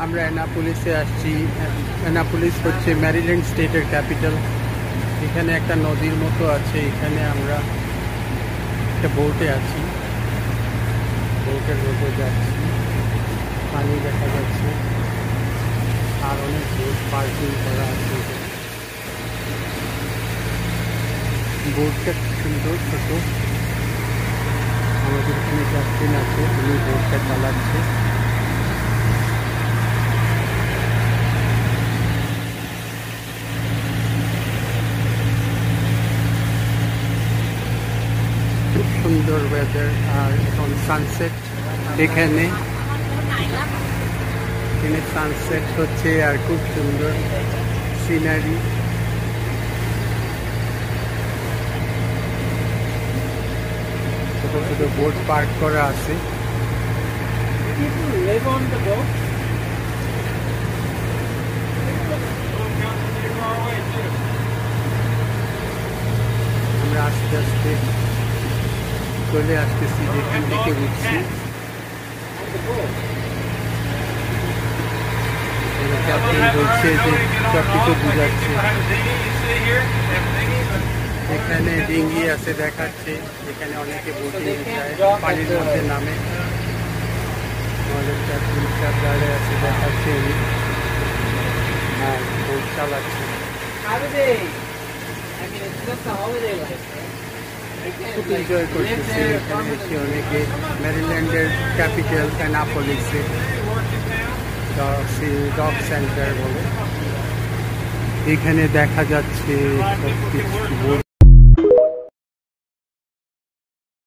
আমরা অ্যানাপোলিসে আসছি। অ্যানাপোলিস হচ্ছে ম্যারিল্যান্ড স্টেটের ক্যাপিটাল। এখানে একটা নদীর মতো আছে, এখানে আমরা একটা বোটে আছি, বোটের মধ্যে যাচ্ছি, পানি দেখা যাচ্ছে আর অনেক বোট পার্কিং করা আছে। বোটটা খুব সুন্দর, ছোট। আমাদের এখানে ক্যাপ্টেন আছে, উনি বোটটা চালাচ্ছে। খুব সুন্দর ওয়েদার। আর এখন সানসেট, এখানে সানসেট হচ্ছে আর খুব সুন্দর সিনারি। ছোট ছোট বোট পার্ক করা আছে। আমরা আস্তে আস্তে চলে আসতেছি, যেখান থেকে উঠছি। ক্যাপ্টেন বলছে যে সব কিছু বুঝাচ্ছে। এখানে ডিঙ্গি আছে দেখাচ্ছে, এখানে অনেকে বোটিং যায়, পানির মধ্যে নামে। আমাদের ক্যাপ্টেন সাহেব দাঁড়িয়ে আছে, দেখাচ্ছে উনি, আর বোট চালাচ্ছে। খুব এনজয় করতেছে এখানে এসে অনেকে। ম্যারিল্যান্ডের ক্যাপিটাল অ্যানাপোলিসে ডগ সেন্টার বলে। এখানে দেখা যাচ্ছে বোট